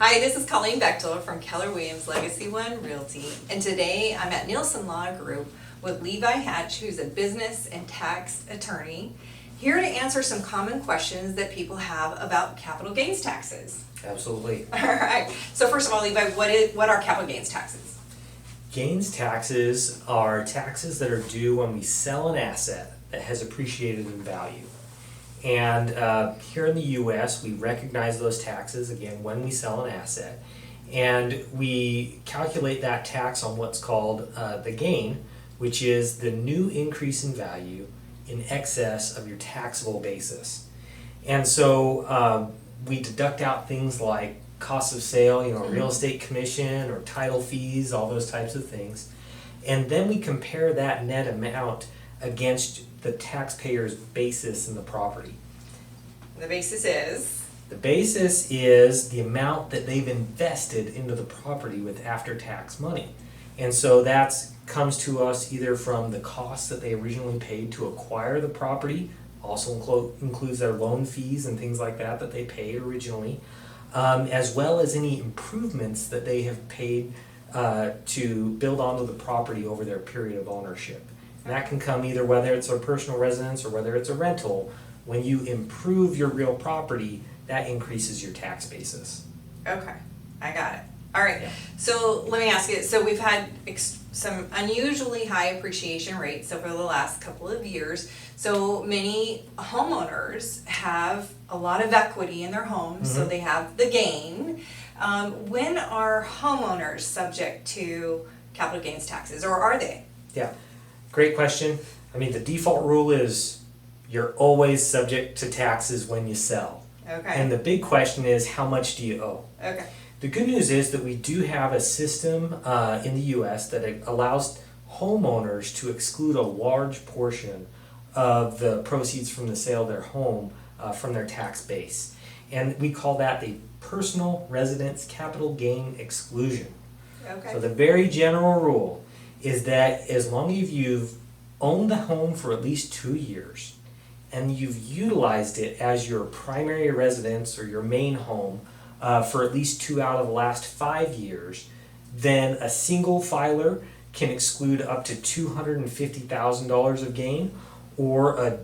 Hi, this is Colleen Bechtel from Keller Williams Legacy One Realty, and today I'm at Nielsen Law Group with Levi Hatch, who's a business and tax attorney, here to answer some common questions that people have about capital gains taxes. Absolutely. All right, so first of all, Levi, what are capital gains taxes? Gains taxes are taxes that are due when we sell an asset that has appreciated in value. And here in the U.S., we recognize those taxes, again, when we sell an asset. And we calculate that tax on what's called the gain, which is the new increase in value in excess of your taxable basis. And so we deduct out things like cost of sale, real estate commission or title fees, all those types of things. And then we compare that net amount against the taxpayer's basis in the property. The basis is? The basis is the amount that they've invested into the property with after-tax money. And so that comes to us either from the costs that they originally paid to acquire the property, also includes their loan fees and things like that they paid originally, as well as any improvements that they have paid to build onto the property over their period of ownership. And that can come either whether it's a personal residence or whether it's a rental. When you improve your real property, that increases your tax basis. Okay, I got it. All right, Yeah. So let me ask you, so we've had some unusually high appreciation rates over the last couple of years. So many homeowners have a lot of equity in their homes, so they have the gain. When are homeowners subject to capital gains taxes, or are they? Yeah, great question. I mean, the default rule is you're always subject to taxes when you sell. Okay. And the big question is, how much do you owe? Okay. The good news is that we do have a system in the U.S. that allows homeowners to exclude a large portion of the proceeds from the sale of their home from their tax base. And we call that the personal residence capital gain exclusion. Okay. So the very general rule is that as long as you've owned the home for at least 2 years and you've utilized it as your primary residence or your main home for at least 2 out of the last 5 years, then a single filer can exclude up to $250,000 of gain, or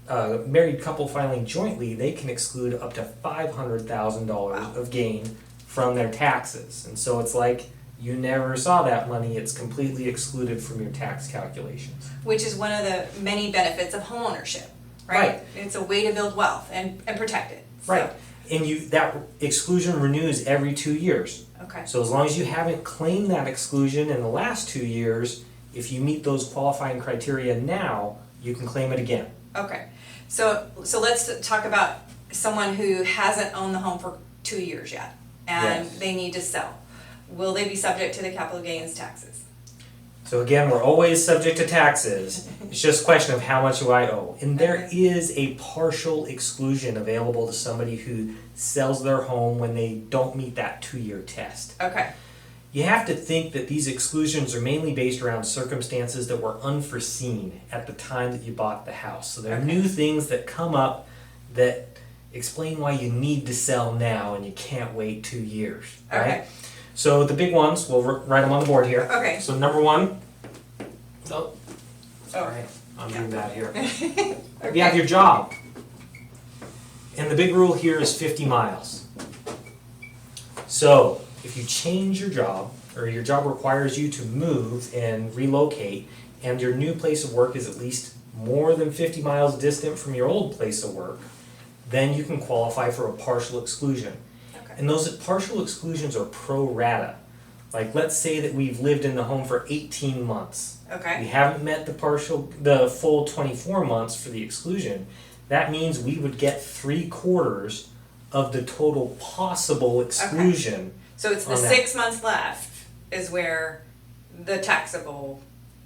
a married couple filing jointly, they can exclude up to $500,000 of gain from their taxes. And so it's like you never saw that money, it's completely excluded from your tax calculations. Which is one of the many benefits of homeownership, right? Right. It's a way to build wealth and protect it. So, Right. And that exclusion renews every 2 years. okay. So as long as you haven't claimed that exclusion in the last 2 years, if you meet those qualifying criteria now, you can claim it again. Okay. So let's talk about someone who hasn't owned the home for 2 years yet, and Yes. they need to sell. Will they be subject to the capital gains taxes? So again, we're always subject to taxes. It's just a question of how much do I owe. And there Okay. is a partial exclusion available to somebody who sells their home when they don't meet that 2-year test. Okay. You have to think that these exclusions are mainly based around circumstances that were unforeseen at the time that you bought the house. So there are Okay. new things that come up that explain why you need to sell now and you can't wait 2 years, right? Okay. So the big ones, we'll write them on the board here. Okay. So number one, sorry, I'm doing that here. You have your job. And the big rule here is 50 miles. So if you change your job, or your job requires you to move and relocate, and your new place of work is at least more than 50 miles distant from your old place of work, then you can qualify for a partial exclusion. Okay. And those partial exclusions are pro rata. Like, let's say that we've lived in the home for 18 months. We Okay. haven't met the full 24 months for the exclusion. That means we would get 3/4 of the total possible exclusion. So it's the on that. 6 months left is where the taxable,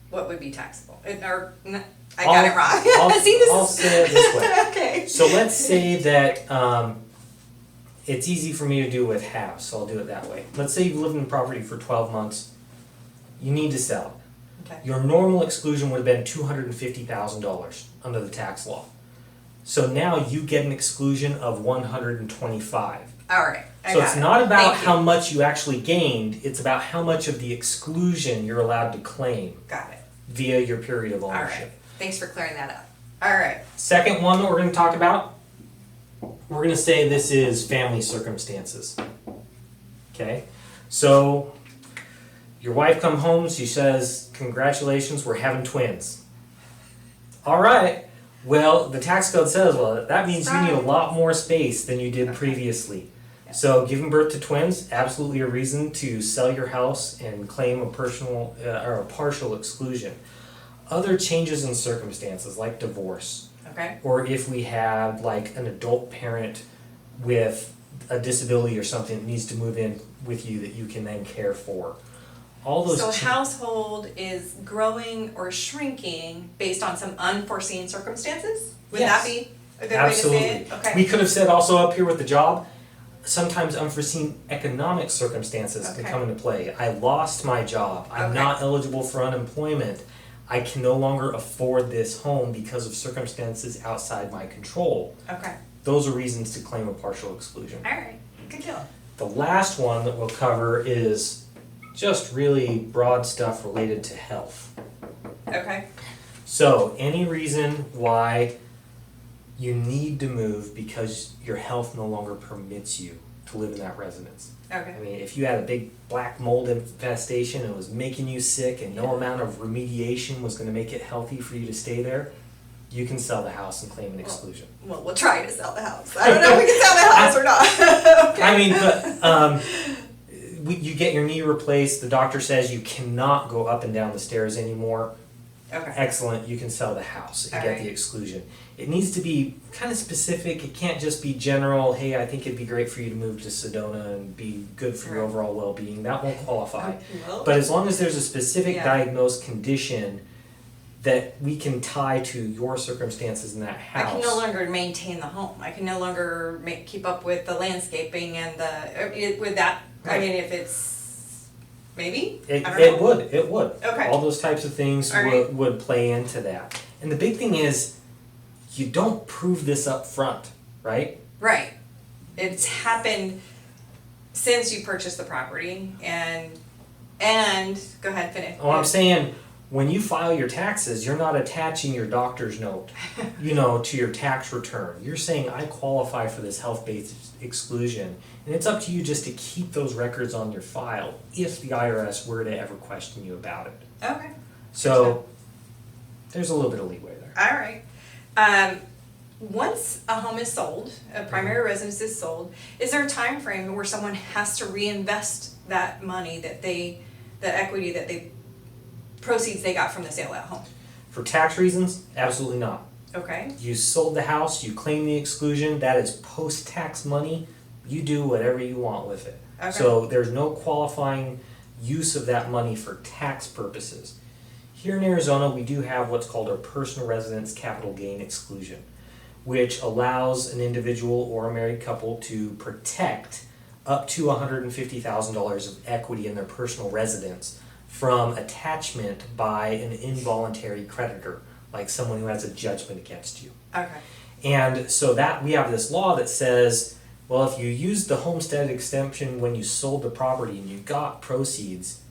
what would be taxable? I got it wrong. See, this I'll is say it this way. okay. So let's say that it's easy for me to do with halves, so I'll do it that way. Let's say you've lived in the property for 12 months. You need to sell. Okay. Your normal exclusion would have been $250,000 under the tax law. So now you get an exclusion of $125,000. All right. I So got it's it. not about Thank you. how much you actually gained, it's about how much of the exclusion you're allowed to claim Got it. via your period of All right. ownership. Thanks for clearing that up. All right. Second one that we're going to talk about, we're going to say this is family circumstances. Okay? So your wife come home, she says, "Congratulations, we're having twins." All right. Well, the tax code says, well, that means you need a lot more space than you did previously. Yeah. So giving birth to twins, absolutely a reason to sell your house and claim a personal or a partial exclusion. Other changes in circumstances like divorce, Okay. or if we have like an adult parent with a disability or something that needs to move in with you that you can then care for. All those So cha- household is growing or shrinking based on some unforeseen circumstances? Would that Yes. be a good Absolutely. way to say it? Okay. We could have said also up here with the job, sometimes unforeseen economic circumstances can Okay. come into play. I lost my job. I'm Okay. not eligible for unemployment. I can no longer afford this home because of circumstances outside my control. Okay. Those are reasons to claim a partial exclusion. All right. Good deal. The last one that we'll cover is just really broad stuff related to health. Okay. So, any reason why you need to move because your health no longer permits you to live in that residence. Okay. I mean, if you had a big black mold infestation and it was making you sick and no amount of remediation was going to make it healthy for you to stay there, you can sell the house and claim an exclusion. Well, we'll try to sell the house. I don't know if we can sell the house or not. Okay. I mean, but you get your knee replaced, the doctor says you cannot go up and down the stairs anymore. Okay. Excellent, you can sell the house and get Alright. the exclusion. It needs to be kind of specific, it can't just be general, hey, I think it'd be great for you to move to Sedona and be good for your Right. overall well-being, that won't qualify. Well, But as long as there's a specific Yeah. diagnosed condition that we can tie to your circumstances in that I house. can no longer maintain the home. I can no longer keep up with the landscaping and with that. I Right. mean, if it's maybe. It, I don't it know. would. Okay. All those types of things Alright. would play into that. And the big thing is, you don't prove this up front, right? Right. It's happened since you purchased the property and go ahead, finish. Oh, I'm saying, when you file your taxes, you're not attaching your doctor's note, to your tax return. You're saying, I qualify for this health-based exclusion. And it's up to you just to keep those records on your file if the IRS were to ever question you about it. Okay. So, there's a little bit of leeway there. All right. Once a home is sold, a primary residence is sold, is there a time frame where someone has to reinvest that money the equity proceeds they got from the sale of that home? For tax reasons, absolutely not. Okay. You sold the house, you claim the exclusion, that is post-tax money, you do whatever you want with it. Okay. So there's no qualifying use of that money for tax purposes. Here in Arizona, we do have what's called a personal residence capital gain exclusion, which allows an individual or a married couple to protect up to $150,000 of equity in their personal residence from attachment by an involuntary creditor, like someone who has a judgment against you. Okay. And so that we have this law that says, well, if you used the homestead exemption when you sold the property and you got proceeds,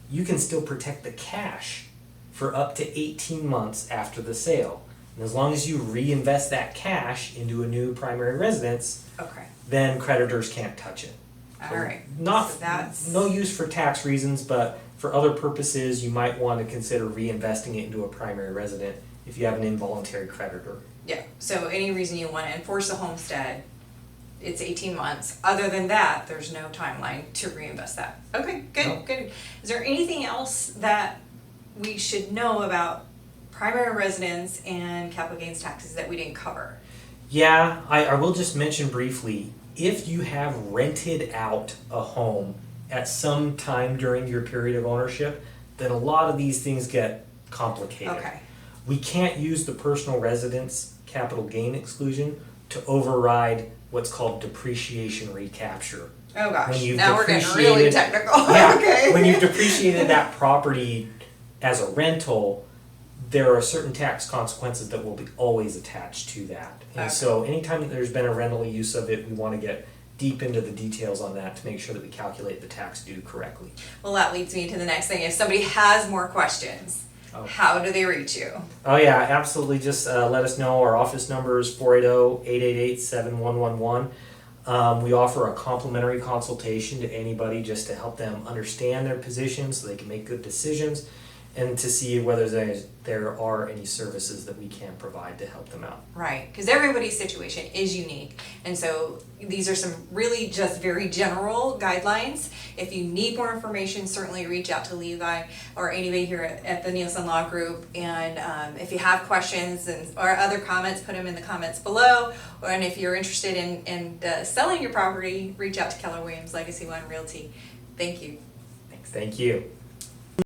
you can still protect the cash for up to 18 months after the sale. And as long as you reinvest that cash into a new primary residence, Okay. then creditors can't touch it. All right. Not, So that's no use for tax reasons, but for other purposes, you might want to consider reinvesting it into a primary resident if you have an involuntary creditor. yeah. So any reason you want to enforce a homestead, it's 18 months. Other than that, there's no timeline to reinvest that. Okay. Good. No. Good. Is there anything else that we should know about primary residence and capital gains taxes that we didn't cover? Yeah, I will just mention briefly, if you have rented out a home at some time during your period of ownership, then a lot of these things get complicated. Okay. We can't use the personal residence capital gain exclusion to override what's called depreciation recapture. Oh gosh. When you've Now we're getting really depreciated- technical. Yeah, Okay. when you've depreciated that property as a rental, there are certain tax consequences that will be always attached to that. And Okay. so anytime that there's been a rental use of it, we want to get deep into the details on that to make sure that we calculate the tax due correctly. Well, that leads me to the next thing. If somebody has more questions, how do they reach you? Oh yeah, absolutely. Just let us know. Our office number is 480-888-7111. We offer a complimentary consultation to anybody just to help them understand their position so they can make good decisions and to see whether there are any services that we can provide to help them out. Right, because everybody's situation is unique. And so these are some really just very general guidelines. If you need more information, certainly reach out to Levi or anybody here at the Nielsen Law Group. And if you have questions or other comments, put them in the comments below. And if you're interested in selling your property, reach out to Keller Williams Legacy One Realty. Thank you. Thanks. Thank you.